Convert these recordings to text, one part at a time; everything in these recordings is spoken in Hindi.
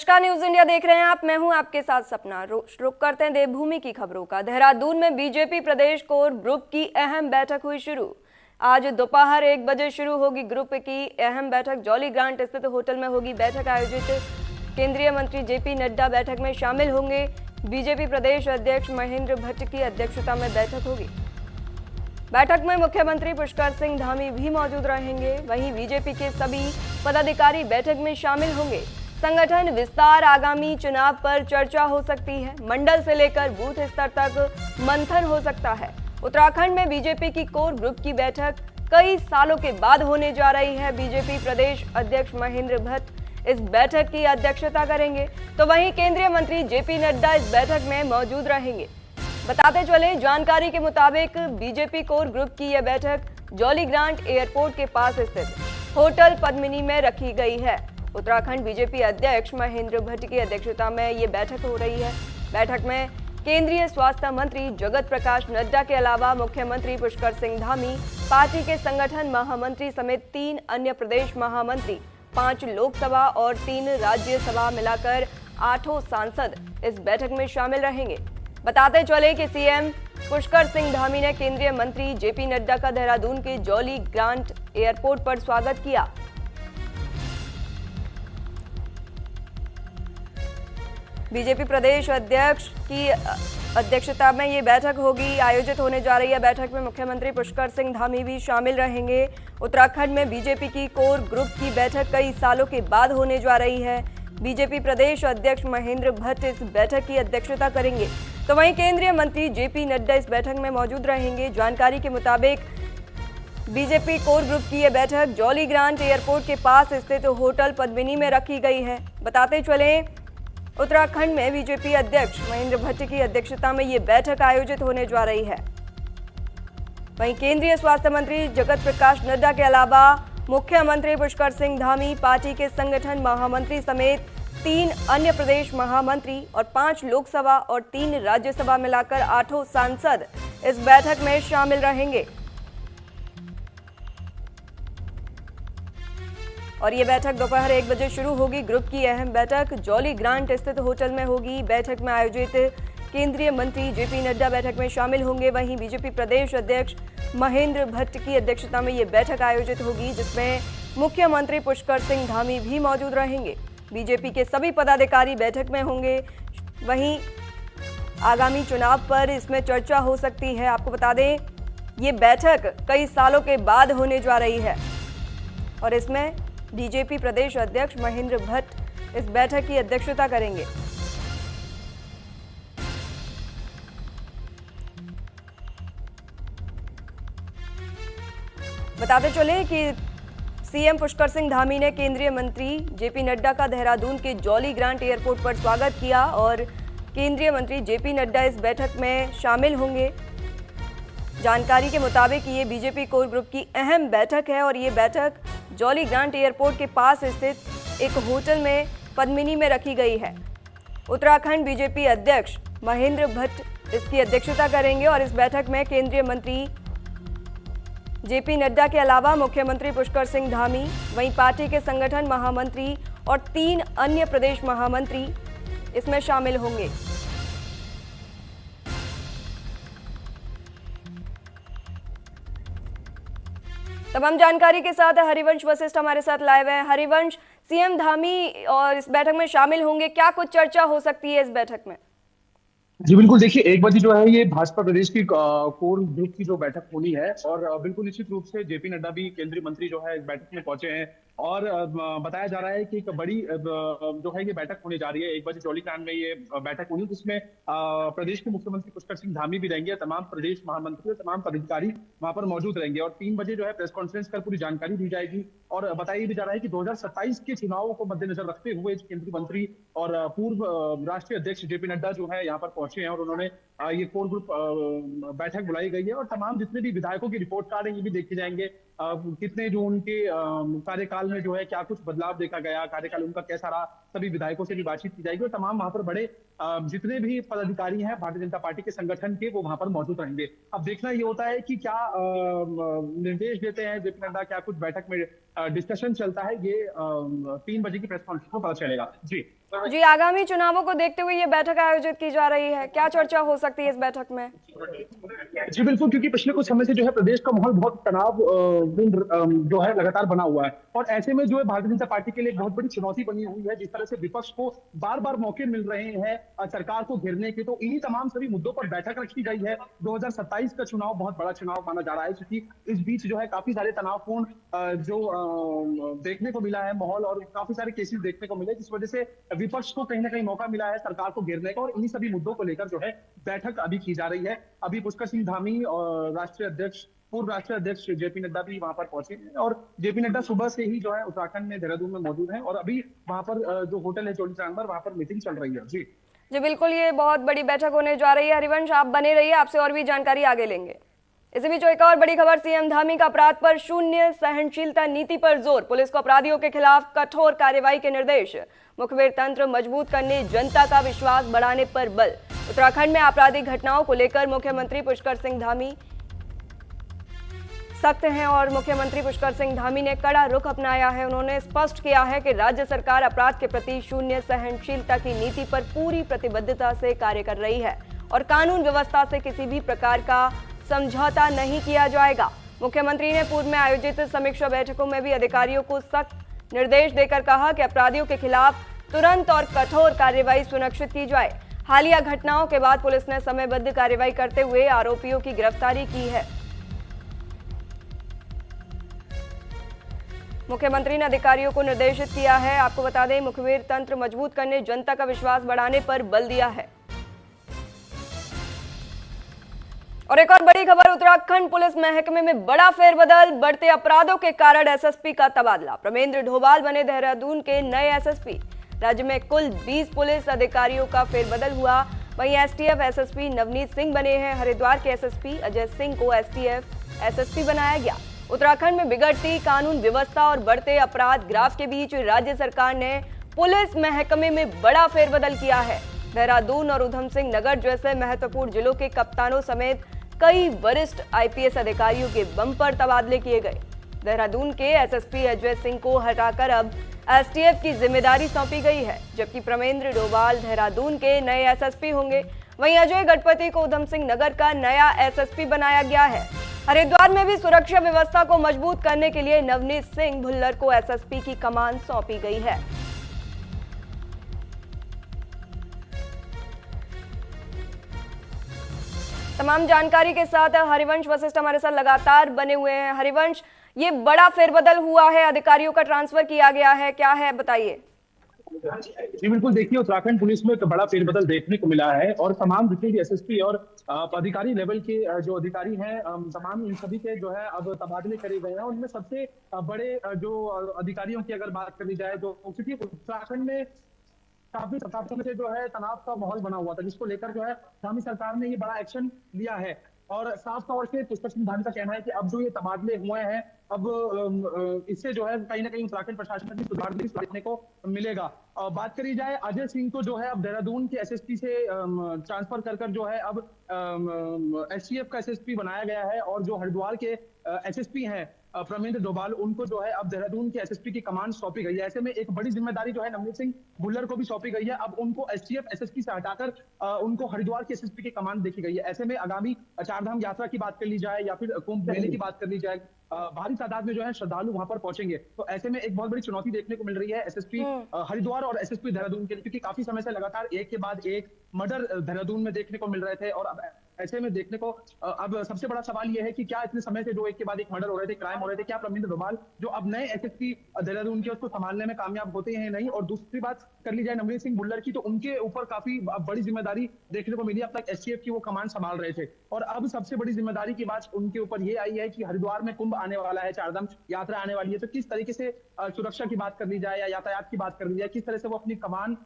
नमस्कार, न्यूज इंडिया देख रहे हैं आप। मैं हूं आपके साथ सपना। रुक करते हैं देवभूमि की खबरों का। देहरादून में बीजेपी प्रदेश कोर ग्रुप की अहम बैठक हुई शुरू। आज दोपहर 1 बजे शुरू होगी ग्रुप की अहम बैठक। जॉली ग्रांट स्थित होटल में होगी बैठक आयोजित। केंद्रीय मंत्री जेपी नड्डा बैठक में शामिल होंगे। बीजेपी प्रदेश अध्यक्ष महेंद्र भट्ट की अध्यक्षता में बैठक होगी। बैठक में मुख्यमंत्री पुष्कर सिंह धामी भी मौजूद रहेंगे। वहीं बीजेपी के सभी पदाधिकारी बैठक में शामिल होंगे। संगठन विस्तार, आगामी चुनाव पर चर्चा हो सकती है। मंडल से लेकर बूथ स्तर तक मंथन हो सकता है। उत्तराखंड में बीजेपी की कोर ग्रुप की बैठक कई सालों के बाद होने जा रही है। बीजेपी प्रदेश अध्यक्ष महेंद्र भट्ट इस बैठक की अध्यक्षता करेंगे, तो वहीं केंद्रीय मंत्री जेपी नड्डा इस बैठक में मौजूद रहेंगे। बताते चले, जानकारी के मुताबिक बीजेपी कोर ग्रुप की यह बैठक जॉली ग्रांट एयरपोर्ट के पास स्थित होटल पद्मिनी में रखी गई है। उत्तराखंड बीजेपी अध्यक्ष महेंद्र भट्ट की अध्यक्षता में ये बैठक हो रही है। बैठक में केंद्रीय स्वास्थ्य मंत्री जगत प्रकाश नड्डा के अलावा मुख्यमंत्री पुष्कर सिंह धामी, पार्टी के संगठन महामंत्री समेत 3 अन्य प्रदेश महामंत्री, 5 लोकसभा और 3 राज्यसभा मिलाकर 8 सांसद इस बैठक में शामिल रहेंगे। बताते चले कि सीएम पुष्कर सिंह धामी ने केंद्रीय मंत्री जेपी नड्डा का देहरादून के जॉली ग्रांट एयरपोर्ट पर स्वागत किया। बीजेपी प्रदेश अध्यक्ष की अध्यक्षता में ये बैठक होगी, आयोजित होने जा रही है। बैठक में मुख्यमंत्री पुष्कर सिंह धामी भी शामिल रहेंगे। उत्तराखंड में बीजेपी की कोर ग्रुप की बैठक कई सालों के बाद होने जा रही है। बीजेपी प्रदेश अध्यक्ष महेंद्र भट्ट इस बैठक की अध्यक्षता करेंगे, तो वहीं केंद्रीय मंत्री जेपी नड्डा इस बैठक में मौजूद रहेंगे। जानकारी के मुताबिक बीजेपी कोर ग्रुप की यह बैठक जॉली ग्रांट एयरपोर्ट के पास स्थित होटल पद्मिनी में रखी गई है। बताते चले, उत्तराखंड में बीजेपी अध्यक्ष महेंद्र भट्ट की अध्यक्षता में ये बैठक आयोजित होने जा रही है। वहीं केंद्रीय स्वास्थ्य मंत्री जगत प्रकाश नड्डा के अलावा मुख्यमंत्री पुष्कर सिंह धामी, पार्टी के संगठन महामंत्री समेत 3 अन्य प्रदेश महामंत्री और 5 लोकसभा और 3 राज्यसभा मिलाकर 8 सांसद इस बैठक में शामिल रहेंगे। और ये बैठक दोपहर 1 बजे शुरू होगी। ग्रुप की अहम बैठक जॉली ग्रांट स्थित होटल में होगी। बैठक में आयोजित केंद्रीय मंत्री जेपी नड्डा बैठक में शामिल होंगे। वहीं बीजेपी प्रदेश अध्यक्ष महेंद्र भट्ट की अध्यक्षता में ये बैठक आयोजित होगी, जिसमें मुख्यमंत्री पुष्कर सिंह धामी भी मौजूद रहेंगे। बीजेपी के सभी पदाधिकारी बैठक में होंगे। वहीं आगामी चुनाव पर इसमें चर्चा हो सकती है। आपको बता दें, ये बैठक कई सालों के बाद होने जा रही है और इसमें बीजेपी प्रदेश अध्यक्ष महेंद्र भट्ट इस बैठक की अध्यक्षता करेंगे। बताते चले कि सीएम पुष्कर सिंह धामी ने केंद्रीय मंत्री जेपी नड्डा का देहरादून के जॉली ग्रांट एयरपोर्ट पर स्वागत किया और केंद्रीय मंत्री जेपी नड्डा इस बैठक में शामिल होंगे। जानकारी के मुताबिक ये बीजेपी कोर ग्रुप की अहम बैठक है और ये बैठक जॉली ग्रांट एयरपोर्ट के पास स्थित एक होटल में पद्मिनी में रखी गई है। उत्तराखंड बीजेपी अध्यक्ष महेंद्र भट्ट इसकी अध्यक्षता करेंगे और इस बैठक में केंद्रीय मंत्री जेपी नड्डा के अलावा मुख्यमंत्री पुष्कर सिंह धामी, वहीं पार्टी के संगठन महामंत्री और 3 अन्य प्रदेश महामंत्री इसमें शामिल होंगे। तमाम जानकारी के साथ हरिवंश वशिष्ठ हमारे साथ लाइव है। हरिवंश, सीएम धामी और इस बैठक में शामिल होंगे, क्या कुछ चर्चा हो सकती है इस बैठक में? जी बिल्कुल, देखिए 1 बजे जो है ये भाजपा प्रदेश की कोर ग्रुप की जो बैठक होनी है और बिल्कुल निश्चित रूप से जेपी नड्डा भी केंद्रीय मंत्री जो है इस बैठक में पहुंचे हैं और बताया जा रहा है कि एक बड़ी जो है ये बैठक होने जा रही है। 1 बजे जॉली ग्रांट में ये बैठक होनी, जिसमें प्रदेश के मुख्यमंत्री पुष्कर सिंह धामी भी रहेंगे। तमाम प्रदेश महामंत्री और तमाम पदाधिकारी वहां पर मौजूद रहेंगे और 3 बजे जो है प्रेस कॉन्फ्रेंस कर पूरी जानकारी दी जाएगी और बताया भी जा रहा है कि 2027 के चुनावों को मद्देनजर रखते हुए केंद्रीय मंत्री और पूर्व राष्ट्रीय अध्यक्ष जेपी नड्डा जो है यहाँ पर पहुंचे हैं और उन्होंने ये कोर ग्रुप बैठक बुलाई गई है और तमाम जितने भी विधायकों की रिपोर्ट कार्ड है ये भी देखे जाएंगे। कितने जो उनके कार्यकाल में जो है क्या कुछ बदलाव देखा गया, कार्यकाल उनका कैसा रहा, सभी विधायकों से भी बातचीत की जाएगी और तमाम वहां पर बड़े जितने भी पदाधिकारी हैं भारतीय जनता पार्टी के संगठन के, वो वहां पर मौजूद रहेंगे। अब देखना ये होता है कि क्या निर्देश देते हैं जेपी नड्डा, क्या कुछ बैठक में डिस्कशन चलता है, ये 3 बजे की प्रेस कॉन्फ्रेंस में पता चलेगा। जी जी, आगामी चुनावों को देखते हुए ये बैठक आयोजित की जा रही है, क्या चर्चा हो सकती है इस बैठक में? जी बिल्कुल, क्योंकि पिछले कुछ समय से जो है प्रदेश का माहौल बहुत तनाव पूर्ण जो है लगातार बना हुआ है और ऐसे में जो है भारतीय जनता पार्टी के लिए एक बहुत बड़ी चुनौती बनी हुई है। जिस तरह से विपक्ष को बार बार मौके मिल रहे हैं सरकार को घेरने के, तो इन्हीं तमाम सभी मुद्दों पर बैठक रखी गई है। 2027 का चुनाव बहुत बड़ा चुनाव माना जा रहा है, क्योंकि इस बीच जो है काफी सारे तनावपूर्ण देखने को मिला है माहौल, और काफी सारे केसेस देखने को मिले, जिस वजह से विपक्ष को कहीं ना कहीं मौका मिला है सरकार को घेरने का, और इन्हीं सभी मुद्दों को लेकर जो है बैठक अभी की जा रही है। अभी पुष्कर सिंह धामी और पूर्व राष्ट्रीय अध्यक्ष जेपी नड्डा भी वहां पर पहुंचे हैं, और जेपी नड्डा सुबह से ही जो है उत्तराखंड में देहरादून में मौजूद हैं, और अभी वहां पर जो होटल है चोली चांदबर, वहां पर मीटिंग चल रही है। जी जी बिल्कुल, ये बहुत बड़ी बैठक होने जा रही है। हरिवंश, आप बने रहिए, आपसे और भी जानकारी आगे लेंगे। इसी बीच एक और बड़ी खबर, सीएम धामी का अपराध पर शून्य सहनशीलता नीति पर जोर, पुलिस को अपराधियों के खिलाफ कठोर कार्रवाई के निर्देश, मुखबिर तंत्र मजबूत करने, जनता का विश्वास बढ़ाने पर बल। उत्तराखंड में आपराधिक घटनाओं को लेकर मुख्यमंत्री पुष्कर सिंह धामी सख्त हैं और मुख्यमंत्री पुष्कर सिंह धामी ने कड़ा रुख अपनाया है। उन्होंने स्पष्ट किया है कि राज्य सरकार अपराध के प्रति शून्य सहनशीलता की नीति पर पूरी प्रतिबद्धता से कार्य कर रही है और कानून व्यवस्था से किसी भी प्रकार का समझौता नहीं किया जाएगा। मुख्यमंत्री ने पूर्व में आयोजित समीक्षा बैठकों में भी अधिकारियों को सख्त निर्देश देकर कहा कि अपराधियों के खिलाफ तुरंत और कठोर कार्रवाई सुनिश्चित की जाए। हालिया घटनाओं के बाद पुलिस ने समयबद्ध कार्रवाई करते हुए आरोपियों की गिरफ्तारी की है। मुख्यमंत्री ने अधिकारियों को निर्देशित किया है, आपको बता दें, मुखबिर तंत्र मजबूत करने, जनता का विश्वास बढ़ाने पर बल दिया है। और एक और बड़ी खबर, उत्तराखंड पुलिस महकमे में बड़ा फेरबदल, बढ़ते अपराधों के कारण एसएसपी का तबादला, प्रमेंद्र डोभाल बने देहरादून के नए एसएसपी। राज्य में कुल 20 पुलिस अधिकारियों का फेरबदल हुआ। वहीं एसटीएफ एसएसपी नवनीत सिंह बने हैं। हरिद्वार के एसएसपी अजय सिंह को एसटीएफ एसएसपी बनाया गया। उत्तराखंड में बिगड़ती कानून व्यवस्था और बढ़ते अपराध ग्राफ के बीच राज्य सरकार ने पुलिस महकमे में बड़ा फेरबदल किया है। देहरादून और उधम सिंह नगर जैसे महत्वपूर्ण जिलों के कप्तानों समेत कई वरिष्ठ आईपीएस अधिकारियों के बम्पर तबादले किए गए। देहरादून के एसएसपी अजय सिंह को हटाकर अब एसटीएफ की जिम्मेदारी सौंपी गई है, जबकि प्रमेंद्र डोभाल देहरादून के नए एसएसपी होंगे। वहीं अजय गणपति को उधम सिंह नगर का नया एसएसपी बनाया गया है। हरिद्वार में भी सुरक्षा व्यवस्था को मजबूत करने के लिए नवनीत सिंह भुल्लर को एसएसपी की कमान सौंपी गई है। तमाम जानकारी के साथ हरिवंश वशिष्ठ हमारे साथ लगातार बने हुए हैं। हरिवंश, ये बड़ा फेरबदल हुआ है, अधिकारियों का ट्रांसफर किया गया है, क्या है बताइए। जी बिल्कुल, देखिए उत्तराखंड पुलिस में एक बड़ा फेरबदल देखने को मिला है, और तमाम जितने भी एसएसपी और अधिकारी लेवल के जो अधिकारी हैं, तमाम इन सभी के जो है अब तबादले करे गए हैं। उनमें सबसे बड़े जो अधिकारियों की अगर बात करी जाए, तो क्योंकि उत्तराखंड में काफी समय से जो है तनाव का माहौल बना हुआ था, जिसको लेकर जो है धामी सरकार ने ये बड़ा एक्शन लिया है, और साफ तौर से पुष्कर सिंह धामी का कहना है कि अब जो ये तबादले हुए हैं, अब इससे जो है कहीं ना कहीं उत्तराखंड प्रशासन में सुधार देखने को मिलेगा। बात करी जाए अजय सिंह को जो है अब देहरादून के एसएसपी से ट्रांसफर कर जो है अब एसटीएफ का एसएसपी बनाया गया है, और जो हरिद्वार के एसएसपी हैं प्रमेंद्र डोभाल, उनको जो है अब देहरादून के एसएसपी की कमान सौंपी गई है। ऐसे में एक बड़ी जिम्मेदारी जो है नवनीत सिंह भुल्लर को भी सौंपी गई है। अब उनको एसटीएफ एसएसपी से हटाकर उनको हरिद्वार के एसएसपी की कमान देखी गई है। ऐसे में आगामी चारधाम यात्रा की बात कर ली जाए या फिर कुंभ मेले की बात कर ली जाए, भारी तादाद में जो है श्रद्धालु वहां पर पहुंचेंगे, तो ऐसे में एक बहुत बड़ी चुनौती देखने को मिल रही है एसएसपी हरिद्वार और एसएसपी देहरादून के लिए, क्योंकि काफी समय से लगातार एक के बाद एक मर्डर देहरादून में देखने को मिल रहे थे। और अब ऐसे में देखने को अब सबसे बड़ा सवाल यह है कि क्या इतने समय से जो एक के बाद एक मर्डर हो रहे थे, क्राइम हो रहे थे, क्या प्रमेंद्र डोभाल जो अब नए एसएसपी देहरादून के उसको संभालने में कामयाब होते हैं नहीं। और दूसरी बात कर ली जाए नवनीत सिंह भुल्लर की, तो उनके ऊपर काफी बड़ी जिम्मेदारी देखने को मिली। अब तक एसटीएफ की वो कमान संभाल रहे थे, और अब सबसे बड़ी जिम्मेदारी की बात उनके ऊपर ये आई है कि हरिद्वार में कुंभ आने वाला है, चारधाम यात्रा आने वाली है, तो किस तरीके से सुरक्षा की बात कर ली जाए या यातायात की बात कर ली जाए, किस तरह से वो अपनी कमान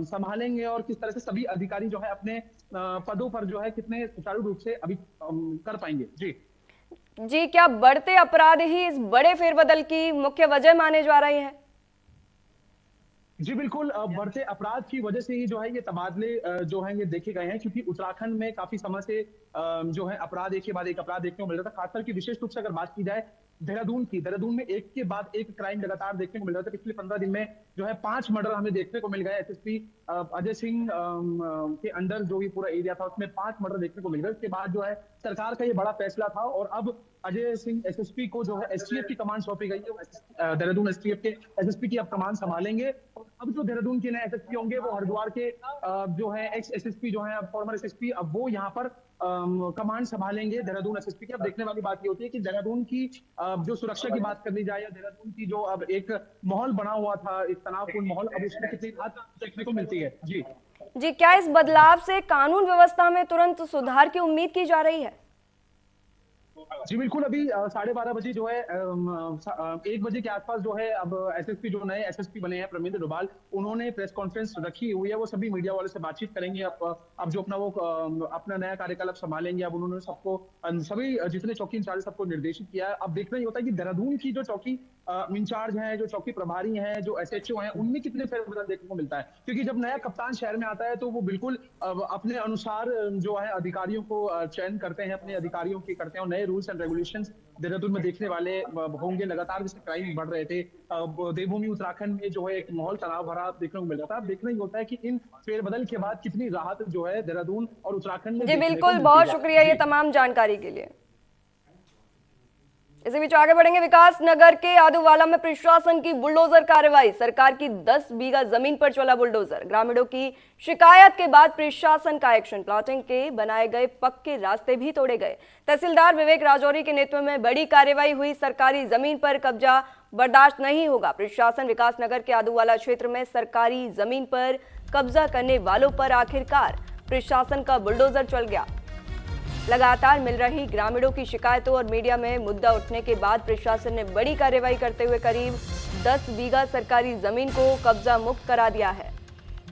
संभालेंगे, और किस तरह से सभी अधिकारी जो है अपने पदों पर जो है कितने सुचारू रूप से अभी कर पाएंगे। जी जी, क्या बढ़ते अपराध ही इस बड़े फेरबदल की मुख्य वजह माने जा रही है? जी बिल्कुल, बढ़ते अपराध की वजह से ही जो है ये तबादले जो है ये देखे गए हैं, क्योंकि उत्तराखंड में काफी समय से जो है अपराध एक के बाद एक अपराध देखने को मिल रहा था। खासकर की विशेष रूप से अगर बात की जाए देहरादून में एक के बाद एक क्राइम लगातार देखने को मिल रहा था। पिछले 15 दिन में जो है 5 मर्डर हमें देखने को मिल गए। एसएसपी अजय सिंह के अंडर जो ये पूरा एरिया था उसमें 5 मर्डर देखने को मिल गए। उसके बाद जो है सरकार का ये बड़ा फैसला था और अब अजय सिंह एसएसपी को जो है एसटीएफ की कमान सौंपी गई है। देहरादून एसटीएफ के एसएसपी की अब कमान संभालेंगे और अब जो देहरादून के नए एसएसपी होंगे वो हरिद्वार के जो है एक्स एसएसपी जो है फॉर्मर एसएसपी अब वो यहाँ पर कमांड संभालेंगे देहरादून एसएसपी की। अब देखने वाली बात ये होती है कि देहरादून की जो सुरक्षा की बात करनी जाए या देहरादून की जो अब एक माहौल बना हुआ था, एक तनावपूर्ण माहौल, अब उसमें कितनी बात देखने को मिलती है। जी जी, क्या इस बदलाव से कानून व्यवस्था में तुरंत सुधार की उम्मीद की जा रही है? जी बिल्कुल। अभी 12:30 बजे जो है 1 बजे के आसपास जो है अब एसएसपी जो नए एसएसपी बने हैं प्रवीण डोभाल, उन्होंने प्रेस कॉन्फ्रेंस रखी हुई है। वो सभी मीडिया वालों से बातचीत करेंगे। अब जो अपना नया कार्यकाल संभालेंगे। अब उन्होंने सबको सभी जितने चौकी इंचार्ज सबको निर्देशित किया है। अब देखना ही होता है कि देहरादून की जो चौकी इंचार्ज हैं, जो चौकी प्रभारी हैं, जो एसएचओ हैं, उनमें कितने फेरबदल देखने को मिलता है। क्योंकि जब नया कप्तान शहर में आता है तो वो बिल्कुल अपने अनुसार जो है अधिकारियों को चयन करते हैं, अपने अधिकारियों की करते हैं और नए रूल्स एंड रेगुलेशंस देहरादून में देखने वाले होंगे। लगातार जैसे क्राइम बढ़ रहे थे, देवभूमि उत्तराखंड में जो है एक माहौल तनाव भरा देखने को मिल रहा था। अब देखना ही होता है कि इन फेरबदल के बाद कितनी राहत जो है देहरादून और उत्तराखंड में जी बिल्कुल, बहुत शुक्रिया ये तमाम जानकारी के लिए। इसी बीच आगे बढ़ेंगे। विकास नगर के आदूवाला में प्रशासन की बुलडोजर कार्रवाई। सरकार की 10 बीघा जमीन पर चला बुलडोजर। ग्रामीणों की शिकायत के बाद प्रशासन का एक्शन। प्लॉटिंग के बनाए गए पक्के रास्ते भी तोड़े गए। तहसीलदार विवेक राजौरी के नेतृत्व में बड़ी कार्रवाई हुई। सरकारी जमीन पर कब्जा बर्दाश्त नहीं होगा। प्रशासन विकास नगर के आदूवाला क्षेत्र में सरकारी जमीन पर कब्जा करने वालों पर आखिरकार प्रशासन का बुलडोजर चल गया। लगातार मिल रही ग्रामीणों की शिकायतों और मीडिया में मुद्दा उठने के बाद प्रशासन ने बड़ी कार्रवाई करते हुए करीब 10 बीघा सरकारी जमीन को कब्जा मुक्त करा दिया है।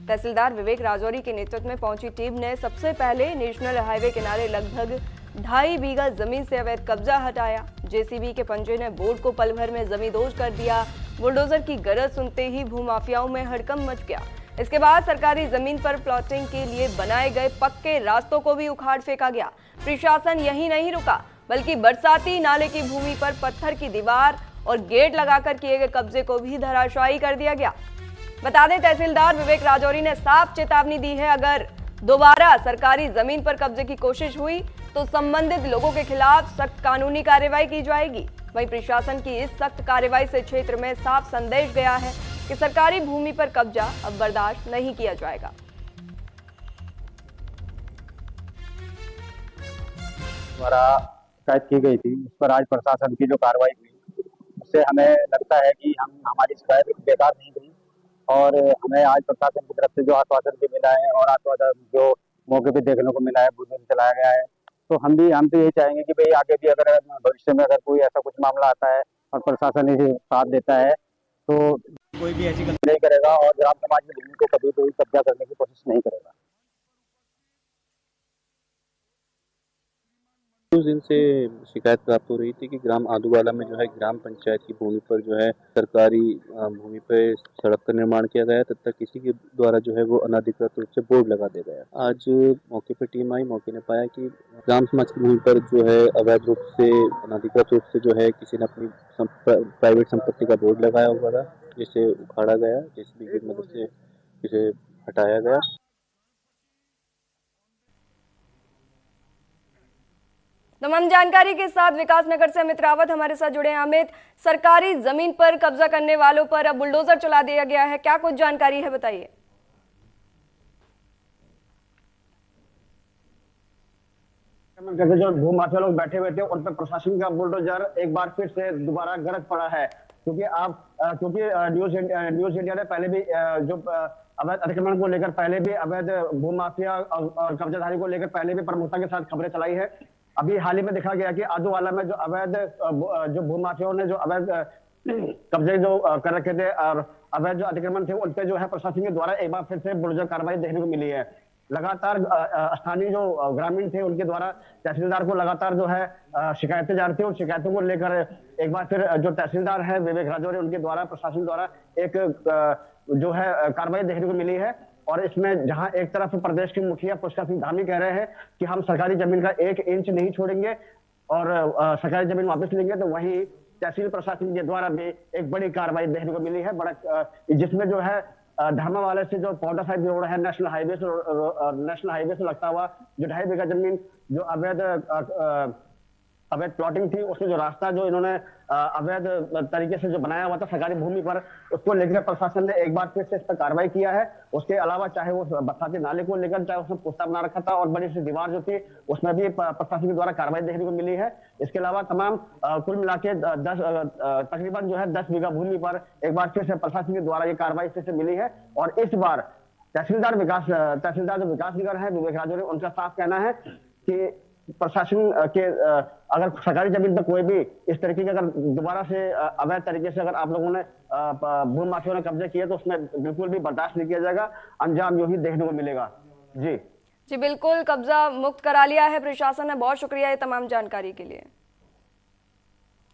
तहसीलदार विवेक राजौरी के नेतृत्व में पहुंची टीम ने सबसे पहले नेशनल हाईवे किनारे लगभग 2.5 बीघा जमीन से अवैध कब्जा हटाया। जेसीबी के पंजे ने बोर्ड को पल भर में जमींदोज कर दिया। बुलडोजर की गरज सुनते ही भूमाफियाओं में हड़कंप मच गया। इसके बाद सरकारी जमीन पर प्लॉटिंग के लिए बनाए गए पक्के रास्तों को भी उखाड़ फेंका गया। प्रशासन यही नहीं रुका, बल्कि बरसाती नाले की भूमि पर पत्थर की दीवार और गेट लगाकर किए गए कब्जे को भी धराशायी कर दिया गया। बता दें, तहसीलदार विवेक राजौरी ने साफ चेतावनी दी है, अगर दोबारा सरकारी जमीन पर कब्जे की कोशिश हुई तो संबंधित लोगों के खिलाफ सख्त कानूनी कार्रवाई की जाएगी। वहीं प्रशासन की इस सख्त कार्रवाई से क्षेत्र में साफ संदेश गया है कि सरकारी भूमि पर कब्जा अब बर्दाश्त नहीं किया जाएगा। द्वारा शिकायत की गई थी, उस पर आज प्रशासन की जो कार्रवाई हुई उससे हमें लगता है कि हमारी शिकायत बेकार नहीं गई और हमें आज प्रशासन की तरफ से जो आश्वासन भी मिला है और आश्वासन जो मौके पे देखने को मिला है, बुलडोजर चलाया गया है, तो हम तो यही चाहेंगे कि भाई आगे भी अगर भविष्य में अगर कोई ऐसा कुछ मामला आता है और प्रशासन इसे साथ देता है तो कोई भी ऐसी गलती नहीं करेगा और ग्राम समाज की भूमि को कभी कोई कब्जा करने की कोशिश नहीं करेगा। कुछ दिन से शिकायत प्राप्त हो रही थी कि ग्राम आदूवाला में जो है ग्राम पंचायत की भूमि पर जो है सरकारी भूमि पर सड़क का निर्माण किया गया है, तब तक किसी के द्वारा जो है वो अनाधिकृत रूप से बोर्ड लगा दिया गया। आज मौके पर टीम आई, मौके ने पाया कि ग्राम समाज की भूमि पर जो है अवैध रूप से अनाधिकृत रूप से जो है किसी ने अपनी प्राइवेट संपत्ति का बोर्ड लगाया हुआ था, जिसे उखाड़ा गया, जेसीबी की मदद से इसे हटाया गया। तमाम जानकारी के साथ विकास नगर से अमित रावत हमारे साथ जुड़े हैं। अमित, सरकारी जमीन पर कब्जा करने वालों पर अब बुलडोजर चला दिया गया है, क्या कुछ जानकारी है, बताइए। जो भूमाफिया लोग बैठे हुए थे उन पर प्रशासन का बुलडोजर एक बार फिर से दोबारा गरज पड़ा है, क्योंकि न्यूज इंडिया ने पहले भी जो अवैध अतिक्रमण को लेकर पहले भी अवैध भूमाफिया और कब्जाधारी को लेकर पहले भी प्रमुखता के साथ खबरें चलाई है। अभी हाल ही में देखा गया कि आदूवाला में जो अवैध जो भूमाफियाओं ने जो अवैध कब्जे जो कर रखे थे और अवैध जो अतिक्रमण थे उन पे जो है प्रशासन के द्वारा एक बार फिर से बुलडोजर कार्रवाई देखने को मिली है। लगातार स्थानीय जो ग्रामीण थे उनके द्वारा तहसीलदार को लगातार जो है शिकायतें जा रही थी। उन शिकायतों को लेकर एक बार फिर जो तहसीलदार है विवेक राजौरी, उनके द्वारा प्रशासन द्वारा एक जो है कार्रवाई देखने को मिली है। और इसमें जहां एक तरफ प्रदेश के मुखिया पुष्कर सिंह धामी कह रहे हैं कि हम सरकारी जमीन का 1 इंच नहीं छोड़ेंगे और सरकारी जमीन वापस लेंगे, तो वहीं तहसील प्रशासन के द्वारा भी एक बड़ी कार्रवाई देखने को मिली है, जिसमें जो है धर्मावाले से जो पाउंटा साहिब रोड है, नेशनल हाईवे से लगता हुआ जो 2.5 बीघा जमीन जो अवैध प्लॉटिंग थी, उसमें जो रास्ता जो इन्होंने अवैध तरीके से जो बनाया हुआ था सरकारी भूमि पर, उसको लेकर प्रशासन ने एक बार फिर से इस पर कार्रवाई किया है। उसके अलावा चाहे वो बरसाती नाले को लेकर, चाहे उसमें पुस्ता बना रखा था और बड़ी सी दीवार जो थी, उसमें भी प्रशासन के द्वारा कार्रवाई देखने को मिली है। इसके अलावा तमाम कुल मिला के तकरीबन जो है 10 बीघा भूमि पर एक बार फिर से प्रशासन के द्वारा ये कार्रवाई फिर से मिली है। और इस बार तहसीलदार जो विकास निगर है, विवेक राजू ने, उनका साफ कहना है कि प्रशासन के अगर सरकारी जमीन पर कोई भी इस तरीके के अगर दोबारा से अवैध तरीके से अगर आप लोगों ने भूमि माफियों ने कब्जे किए तो उसमें बिल्कुल भी बर्दाश्त नहीं किया जाएगा, अंजाम यूं ही देखने को मिलेगा। जी बिल्कुल, कब्जा मुक्त करा लिया है प्रशासन ने। बहुत शुक्रिया ये तमाम जानकारी के लिए।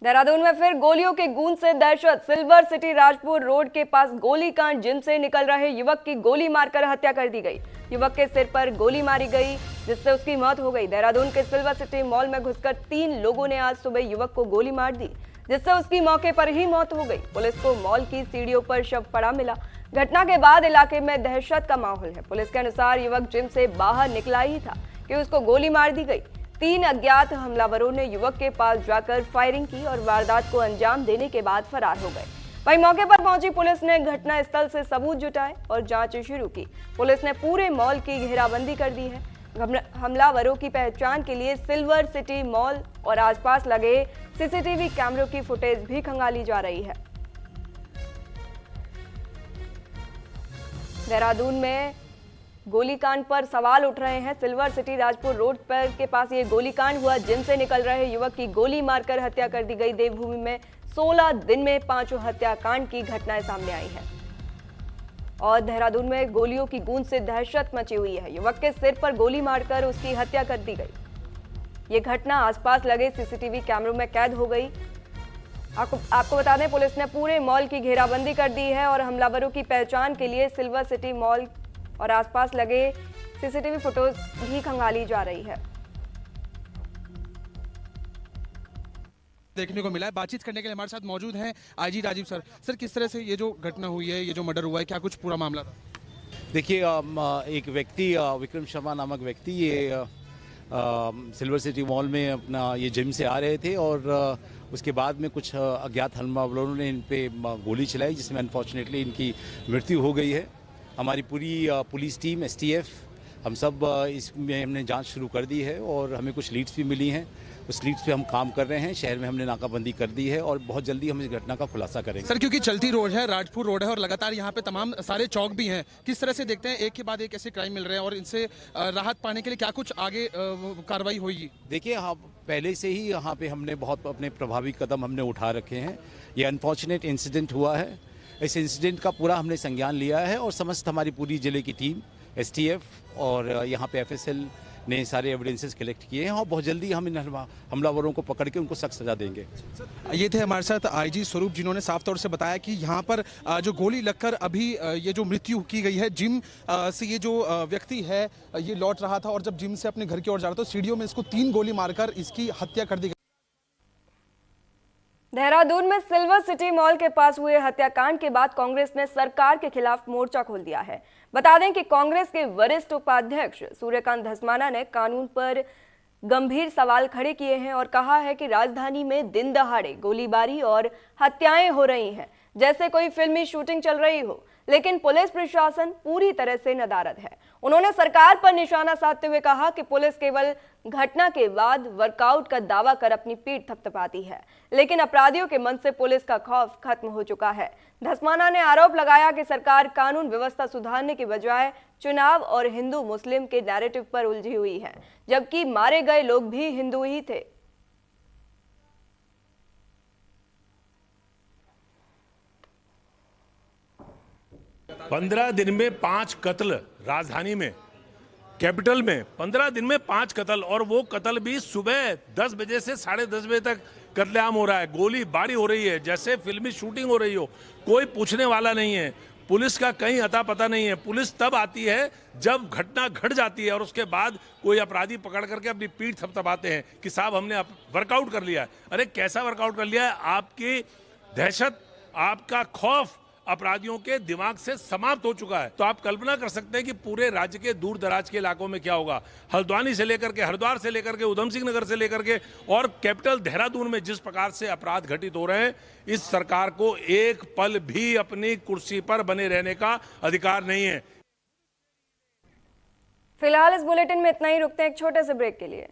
देहरादून में फिर गोलियों की गूंज से दहशत। सिल्वर सिटी राजपुर रोड के पास गोलीकांड। जिम से निकल रहे युवक की गोली मारकर हत्या कर दी गई। युवक के सिर पर गोली मारी गई जिससे उसकी मौत हो गई। देहरादून के सिल्वर सिटी मॉल में घुसकर 3 लोगों ने आज सुबह युवक को गोली मार दी जिससे उसकी मौके पर ही मौत हो गई। पुलिस को मॉल की सीढ़ियों पर शव पड़ा मिला। घटना के बाद इलाके में दहशत का माहौल है। पुलिस के अनुसार युवक जिम से बाहर निकला ही था कि उसको गोली मार दी गई। 3 अज्ञात हमलावरों ने युवक के पास जाकर फायरिंग की और वारदात को अंजाम देने के बाद फरार हो गए। वहीं मौके पर पहुंची पुलिस ने घटना स्थल से सबूत जुटाए और जांच शुरू की। पुलिस ने पूरे मॉल की घेराबंदी कर दी है। हमलावरों की पहचान के लिए सिल्वर सिटी मॉल और आसपास लगे सीसीटीवी कैमरों की फुटेज भी खंगाली जा रही है। देहरादून में गोलीकांड पर सवाल उठ रहे हैं। सिल्वर सिटी राजपुर रोड पर के पास ये गोलीकांड हुआ। जिम से निकल रहे युवक की गोली मारकर हत्या कर दी गई। देवभूमि में 16 दिन में 5 हत्याकांड की घटनाएं सामने आई है और देहरादून में गोलियों की गूंज से दहशत मची हुई है। युवक के सिर पर गोली मारकर उसकी हत्या कर दी गई। ये घटना आसपास लगे सीसीटीवी कैमरों में कैद हो गई। आपको बता दें, पुलिस ने पूरे मॉल की घेराबंदी कर दी है और हमलावरों की पहचान के लिए सिल्वर सिटी मॉल और आसपास लगे सीसीटीवी फुटेज भी खंगाली जा रही है। देखने को मिला है। बातचीत करने के लिए हमारे साथ मौजूद हैं आईजी राजीव सर। सर, किस तरह से ये जो घटना हुई है, ये जो मर्डर हुआ है, क्या कुछ पूरा मामला था? देखिए, एक व्यक्ति विक्रम शर्मा नामक व्यक्ति ये सिल्वर सिटी मॉल में अपना ये जिम से आ रहे थे और उसके बाद में कुछ अज्ञात हमलावरों ने इन पे गोली चलाई जिसमें अनफॉर्चुनेटली इनकी मृत्यु हो गई है। हमारी पूरी पुलिस टीम STF हम सब इसमें हमने जांच शुरू कर दी है और हमें कुछ लीड्स भी मिली हैं। उस लीड्स पे हम काम कर रहे हैं। शहर में हमने नाकाबंदी कर दी है और बहुत जल्दी हम इस घटना का खुलासा करेंगे। सर, क्योंकि चलती रोड है, राजपुर रोड है और लगातार यहाँ पे तमाम सारे चौक भी हैं, किस तरह से देखते हैं एक के बाद एक ऐसे क्राइम मिल रहे हैं और इनसे राहत पाने के लिए क्या कुछ आगे कार्रवाई होगी? देखिए, हाँ, पहले से ही यहाँ पे हमने बहुत अपने प्रभावी कदम हमने उठा रखे हैं। ये अनफॉर्चुनेट इंसिडेंट हुआ है। इस इंसिडेंट का पूरा हमने संज्ञान लिया है और समस्त हमारी पूरी जिले की टीम STF और यहाँ पे FSL ने सारे एविडेंसेस कलेक्ट किए हैं और बहुत जल्दी हम इन हमलावरों को पकड़ के उनको सख्त सजा देंगे। ये थे हमारे साथ IG स्वरूप, जिन्होंने साफ तौर से बताया कि यहाँ पर जो गोली लगकर अभी ये जो मृत्यु की गई है, जिम से ये जो व्यक्ति है ये लौट रहा था और जब जिम से अपने घर की ओर जा रहा था, सीढ़ियों में इसको 3 गोली मारकर इसकी हत्या कर दी गई। देहरादून में सिल्वर सिटी मॉल के पास हुए हत्याकांड के बाद कांग्रेस ने सरकार के खिलाफ मोर्चा खोल दिया है। बता दें कि कांग्रेस के वरिष्ठ उपाध्यक्ष सूर्यकांत धस्माना ने कानून पर गंभीर सवाल खड़े किए हैं और कहा है कि राजधानी में दिन दहाड़े गोलीबारी और हत्याएं हो रही हैं जैसे कोई फिल्मी शूटिंग चल रही हो, लेकिन पुलिस प्रशासन पूरी तरह से नदारद है। उन्होंने सरकार पर निशाना साधते हुए कहा कि पुलिस केवल घटना के बाद वर्कआउट का दावा कर अपनी पीठ थपथपाती है, लेकिन अपराधियों के मन से पुलिस का खौफ खत्म हो चुका है। धस्माना ने आरोप लगाया कि सरकार कानून व्यवस्था सुधारने के बजाय चुनाव और हिंदू मुस्लिम के नैरेटिव पर उलझी हुई है, जबकि मारे गए लोग भी हिंदू ही थे। 15 दिन में 5 कत्ल, राजधानी में, कैपिटल में 15 दिन में 5 कत्ल, और वो कत्ल भी सुबह 10 बजे से 10:30 बजे तक कत्लेआम हो रहा है। गोली बारी हो रही है जैसे फिल्मी शूटिंग हो रही हो। कोई पूछने वाला नहीं है। पुलिस का कहीं अता पता नहीं है। पुलिस तब आती है जब घटना घट जाती है और उसके बाद कोई अपराधी पकड़ करके अपनी पीठ थपथपाते हैं कि साहब हमने वर्कआउट कर लिया है। अरे कैसा वर्कआउट कर लिया है? आपकी दहशत, आपका खौफ अपराधियों के दिमाग से समाप्त हो चुका है। तो आप कल्पना कर सकते हैं कि पूरे राज्य के दूर दराज के इलाकों में क्या होगा। हल्द्वानी से लेकर के, हरिद्वार से लेकर के, उधम सिंह नगर से लेकर के और कैपिटल देहरादून में जिस प्रकार से अपराध घटित हो रहे हैं, इस सरकार को एक पल भी अपनी कुर्सी पर बने रहने का अधिकार नहीं है। फिलहाल इस बुलेटिन में इतना ही, रुकते हैं एक छोटे से ब्रेक के लिए।